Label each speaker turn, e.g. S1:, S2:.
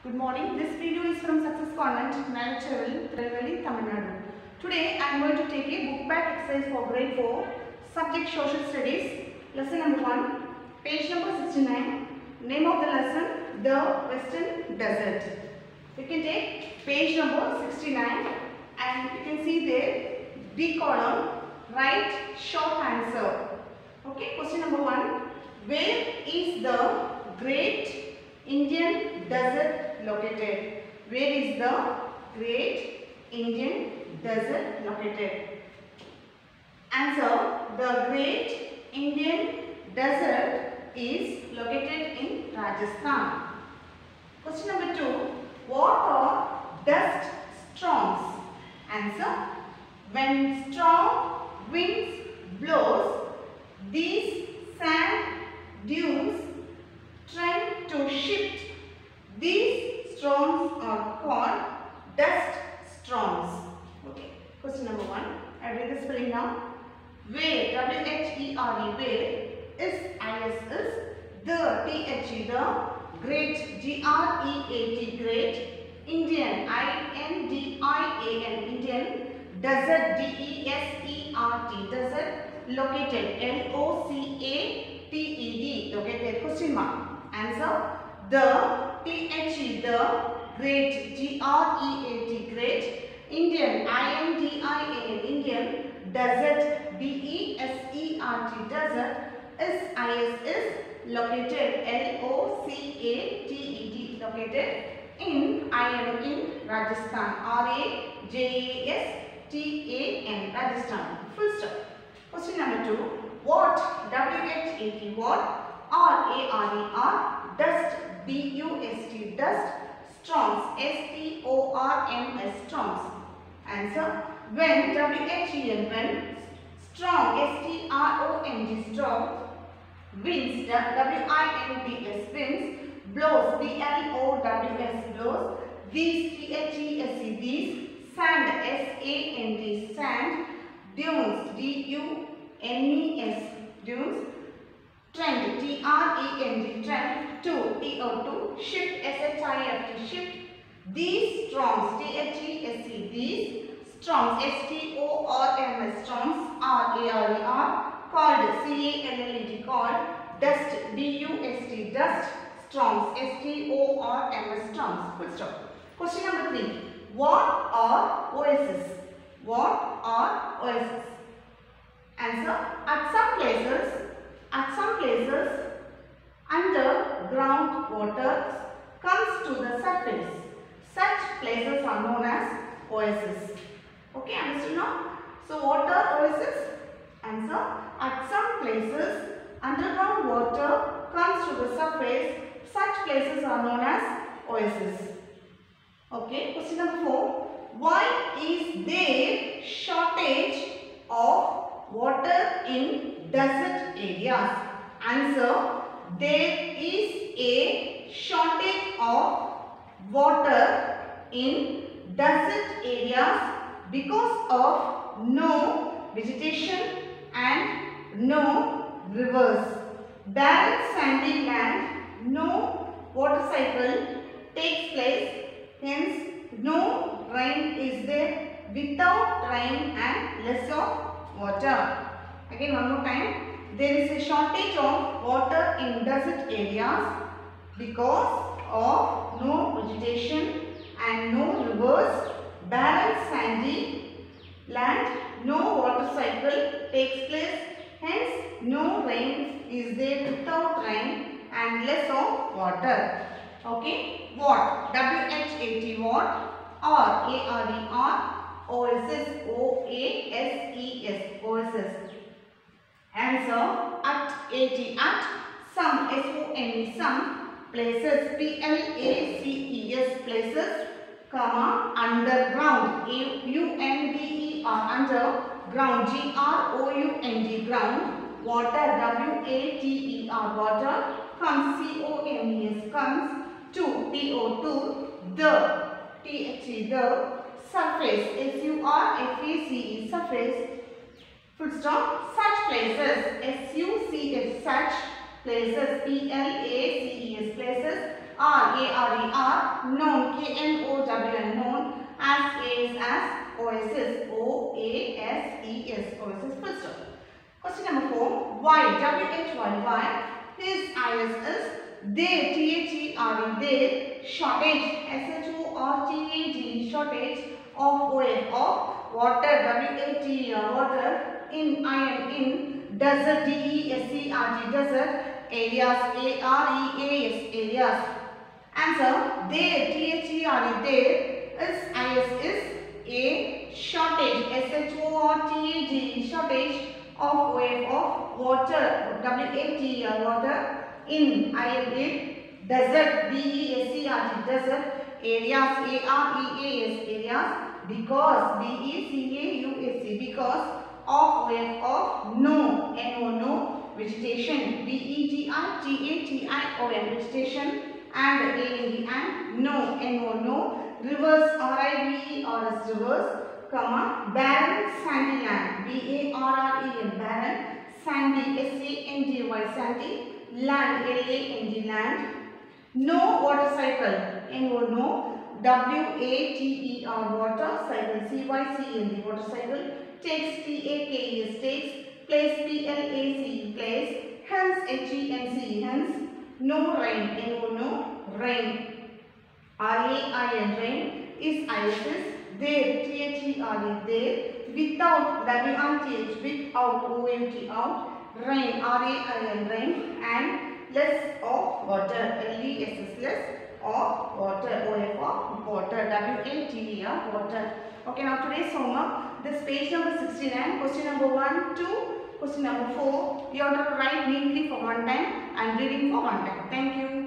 S1: Good morning. This video is from Success Convent, Nalachevalle, Tirunelveli, Tamil Nadu. Today I am going to take a book back exercise for grade 4, subject social studies, lesson number 1, page number 69. Name of the lesson, The Western Desert. You can take page number 69 and you can see there D column, write short answer. Okay, question number 1. Where is the Great Indian Desert located? Where is the Great Indian Desert located? Answer: the Great Indian Desert is located in Rajasthan. Question number 2. What are dust storms? Answer: when strong winds blows, these sand dunes tend to shift. These storms are called dust storms. Okay. Question number 1. I read the spelling now. Where, W-H-E-R-E, where, is the, T-H-E, the, great, G-R-E-A-T, great, Indian, I-N-D-I-A-N, Indian, desert, D-E-S-E-R-T, desert, located, L-O-C-A-T-E-D, located, question mark. Answer: the, T-H-E, the, great, G-R-E-A-T, great, Indian, I-N-D-I-A-N, Indian, desert, D-E-S-E-R-T, desert, is located, L-O-C-A-T-E-D, located in, I-N, in Rajasthan, R-A-J-A-S-T-A-N, Rajasthan, full stop. Question number 2. What, W-H-A-T, what, R-A-R-E-R, dust, D-U-S-T, dust, storms, S-T-O-R-M-S, storms. Answer: when, W-H-E-N, when, strong, S-T-R-O-N-G, strong, winds, W-I-N-D-S, winds, blows, B-L-O-W-S, blows, these, T-H-E-S-E, these, sand, S-A-N-D, sand, dunes, D-U-N-E-S, dunes, trend, T-R-E-N-D, trend, to, T-O-2, shift, S-H-I-F-T, shift, these storms, T-H-E-S-E, these storms, S-T-O-R-M-S, storms, R-A-R-E-R, called, C-A-L-L-E-D, called, dust, D-U-S-T, dust, storms, S-T-O-R-M-S, storms, full stop. Question number 3. What are oases? What are oases? Answer: at some places, underground water comes to the surface. Such places are known as oases. Okay, understood now? So, what are oases? Answer: at some places, underground water comes to the surface. Such places are known as oases. Okay, question number 4. Why is there shortage of water in desert areas? Answer: there is a shortage of water in desert areas because of no vegetation and no rivers. Barren sandy land, no water cycle takes place, hence no rain is there. Without rain and less of water. Again one more time. There is a shortage of water in desert areas because of no vegetation and no rivers, barren sandy land, no water cycle takes place, hence no rain is there, without rain and less of water. Okay, what, W-H-A-T, what, R-A-R-E-R, oasis, O-A-S-E-S, oasis. Answer: at, A-T, at, some, S-O-M-E, some, places, P-L-A-C-E-S, places, comma, underground, U-N-D-E-R, underground, G-R-O-U-N-D, ground, water, W-A-T-E-R, water, comes, C-O-M-E-S, comes, to, T-O-2, the, T-H-E, the, surface, S-U-R-F-A-C-E, surface, full stop. Such places, S-U-C-H, such places, P-L-A-C-E-S, places, R-A-R-E-R, known, K-N-O-W-N, known as is as oasis, O-A-S-E-S, oasis full stop. Question number 4, why, W-H-Y, why his is there, T-H-E-R-E, there, shortage, S-H-O-R-T-A-G, shortage of OF, of water, W-A-T, water, in, in, desert, D-E-S-E-R-T, desert, areas, A-R-E-A-S, areas. Answer, there, T-H-E-R-E, there, is a shortage, S-H-O-R-T-A-G, shortage of wave of water, W-A-T, water, in, in, desert, D-E-S-E-R-T, desert, areas, A-R-E-A-S, areas, because, B-E-C-A-U-S-E, because of wave of no, N-O, no, vegetation, V-E-G-I-T-A-T-I-O-N, vegetation, and A-N-D, and no, N-O, no, rivers, R-I-V-E, R-S, rivers, comma, barren sandy land, B-A-R-R-E-N, barren, sandy, S-A-N-D-Y, sandy, land, L-A-N-D, land, no water cycle, N-O, no, W-A-T-E-R, water cycle, C-Y-C-L-D, water cycle, takes, T-A-K-E-S, takes, place, P-L-A-C-E, place, hence, H-E-N-C, hence, no rain, N-O, no, rain, R-A-I-N, rain, is I-S, there, T-H-E-R-E, there, without, W-R-T-H, without, O-M-T, out, rain, R-A-I-N, rain, and less of water, L-E-S-S, less of water, O-F of water, W-A-T-E-R, water. Okay, now today's homework, this page number 69, question number 1, 2, question number 4, you have to write neatly for one time and reading for one time. Thank you.